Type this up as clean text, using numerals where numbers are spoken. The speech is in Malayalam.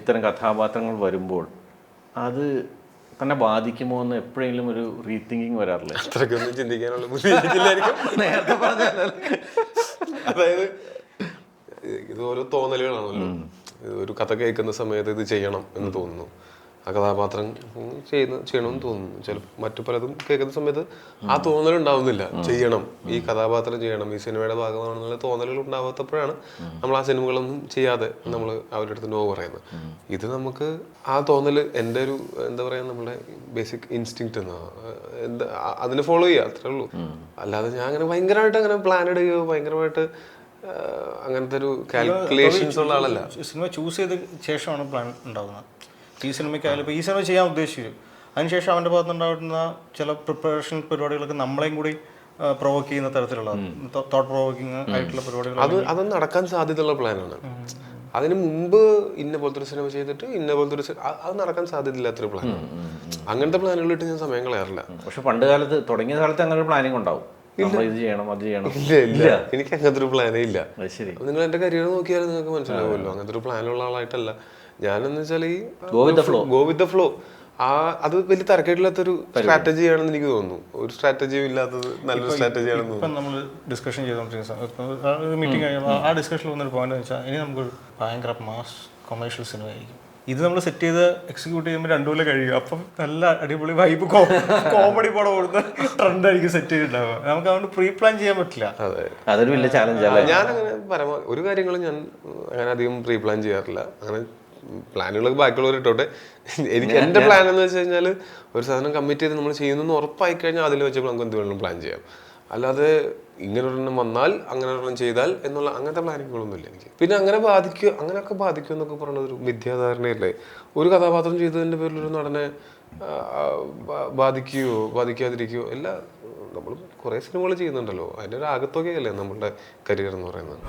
ഇത്തരം കഥാപാത്രങ്ങൾ വരുമ്പോൾ അത് തന്നെ ബാധിക്കുമോ എന്ന് എപ്പോഴെങ്കിലും ഒരു റീതിങ്കിങ് വരാറില്ല? അത്രയ്ക്കൊന്നും ചിന്തിക്കാനുള്ള ബുദ്ധിമുട്ടില്ലായിരിക്കും. നേരത്തെ പറഞ്ഞാൽ അതായത് ഇത് ഓരോ തോന്നലുകളാണല്ലോ. ഒരു കഥ കേൾക്കുന്ന സമയത്ത് ഇത് ചെയ്യണം എന്ന് തോന്നുന്നു, ആ കഥാപാത്രം ചെയ്യണമെന്ന് തോന്നുന്നു. ചിലപ്പോൾ മറ്റു പലതും കേൾക്കുന്ന സമയത്ത് ആ തോന്നൽ ഉണ്ടാവുന്നില്ല, ചെയ്യണം, ഈ കഥാപാത്രം ചെയ്യണം, ഈ സിനിമയുടെ ഭാഗമാണെന്നുള്ള തോന്നലുകൾ ഉണ്ടാവാത്തപ്പോഴാണ് നമ്മൾ ആ സിനിമകളൊന്നും ചെയ്യാതെ നമ്മൾ അവരുടെ അടുത്ത് നോ പറയുന്നത്. ഇത് നമുക്ക് ആ തോന്നൽ എൻ്റെ ഒരു എന്താ പറയുക, നമ്മുടെ ബേസിക് ഇൻസ്റ്റിങ്ക്റ്റ് എന്താ അതിനെ ഫോളോ ചെയ്യുക, അത്രേ ഉള്ളൂ. അല്ലാതെ ഞാൻ അങ്ങനെ ഭയങ്കരമായിട്ട് അങ്ങനെ പ്ലാൻ ഇടുകയോ ഭയങ്കരമായിട്ട് അങ്ങനത്തെ ഒരു കാൽക്കുലേഷൻസ് ഉള്ള ആളല്ല. സിനിമ ചൂസ് ചെയ്ത ശേഷമാണ് പ്ലാൻ ഉണ്ടാകുന്നത്. ഈ സിനിമയ്ക്കായാലും ഇപ്പോൾ ഈ സിനിമ ചെയ്യാൻ ഉദ്ദേശിച്ചു, അതിനുശേഷം അവൻ്റെ ഭാഗത്തുണ്ടാകുന്ന ചില പ്രിപ്പറേഷൻ പരിപാടികളൊക്കെ നമ്മളെയും കൂടി പ്രൊവോക്ക് ചെയ്യുന്ന തരത്തിലുള്ള തോട്ട് പ്രൊവോക്കിങ് ആയിട്ടുള്ള പരിപാടികൾ അത് നടക്കാൻ സാധ്യതയുള്ള പ്ലാനാണ്. അതിന് മുമ്പ് ഇന്ന പോലത്തെ ഒരു സിനിമ ചെയ്തിട്ട് ഇന്ന പോലത്തെ ഒരു അത് നടക്കാൻ സാധ്യതയില്ലാത്തൊരു പ്ലാനാണ്. അങ്ങനത്തെ പ്ലാനുകളിട്ട് ഞാൻ സമയം കളയാറില്ല. പക്ഷെ പണ്ട് കാലത്ത് തുടങ്ങിയ കാലത്ത് അങ്ങനെ ഒരു പ്ലാനിങ് ഉണ്ടാവും, ഇത് ചെയ്യണം അത് ചെയ്യണം. ഇല്ല, എനിക്ക് അങ്ങനത്തെ ഒരു പ്ലാനേ ഇല്ല. ശരി, നിങ്ങൾ എന്റെ കരിയർ നോക്കിയാൽ നിങ്ങൾക്ക് മനസ്സിലാവുമല്ലോ, അങ്ങനത്തെ ഒരു പ്ലാനുള്ള ആളായിട്ടല്ല ഞാനെന്ന് വെച്ചാൽ ഈ ഗോ വിത്ത് ദ ഫ്ലോ. അത് വലിയ തിരക്കായിട്ടില്ലാത്തൊരു സ്ട്രാറ്റജി ആണെന്ന് എനിക്ക് തോന്നുന്നു. ഒരു സ്ട്രാറ്റജിയും ഇല്ലാത്തത് നല്ലൊരു സ്ട്രാറ്റജി ആണെന്ന് തോന്നുന്നു. ഇപ്പം നമ്മൾ ഡിസ്കഷൻ ചെയ്തുകൊണ്ടിരിക്കുന്ന മീറ്റിംഗ് കഴിയുമ്പോൾ ആ ഡിസ്കഷനിൽ വന്നൊരു പോയിന്റ് എന്ന് വെച്ചാൽ, ഇനി നമുക്കൊരു ഭയങ്കര മാസ് കൊമേഴ്ഷ്യൽ സിനിമ ആയിരിക്കും. ഇത് നമ്മൾ സെറ്റ് ചെയ്ത് എക്സിക്യൂട്ട് ചെയ്യുമ്പോൾ 2 കൊല്ലം കഴിയും. അപ്പം നല്ല അടിപൊളി വൈബ് കോമഡി പടം ഓടുന്ന ട്രെൻഡായിരിക്കും സെറ്റ് ചെയ്തിട്ടുണ്ടാവുക. നമുക്ക് അതുകൊണ്ട് പ്രീ പ്ലാൻ ചെയ്യാൻ പറ്റില്ല. അതെ, അതൊരു വലിയ ചാലഞ്ച് അല്ലേ. ഞാൻ അങ്ങനെ ഒരു കാര്യങ്ങളും ഞാൻ അങ്ങനെ അധികം പ്രീ പ്ലാൻ ചെയ്യാറില്ല. അങ്ങനെ പ്ലാനുകളൊക്കെ ബാക്കിയുള്ളവർ ഇട്ടോട്ടെ. എനിക്ക് എൻ്റെ പ്ലാൻ എന്ന് വെച്ച് കഴിഞ്ഞാൽ, ഒരു സാധനം കമ്മിറ്റ് ചെയ്ത് നമ്മൾ ചെയ്യുന്നു ഉറപ്പായി കഴിഞ്ഞാൽ അതിൽ വെച്ചപ്പോൾ നമുക്ക് എന്ത് വേണമെങ്കിലും പ്ലാൻ ചെയ്യാം. അല്ലാതെ ഇങ്ങനെ ഒരെണ്ണം വന്നാൽ അങ്ങനെ ഒരെണ്ണം ചെയ്താൽ എന്നുള്ള അങ്ങനത്തെ പ്ലാനിങ്ങുകളൊന്നും ഇല്ല എനിക്ക്. പിന്നെ അങ്ങനെയൊക്കെ ബാധിക്കും എന്നൊക്കെ പറയുന്നത് ഒരു മിഥ്യാധാരണയല്ലേ. ഒരു കഥാപാത്രം ചെയ്തതിൻ്റെ പേരിൽ ഒരു നടനെ ബാധിക്കുകയോ ബാധിക്കാതിരിക്കുകയോ എല്ലാം. നമ്മൾ കുറേ സിനിമകൾ ചെയ്യുന്നുണ്ടല്ലോ, അതിൻ്റെ ഒരു ആകത്തുകയല്ലേ നമ്മളുടെ കരിയർ എന്ന് പറയുന്നത്.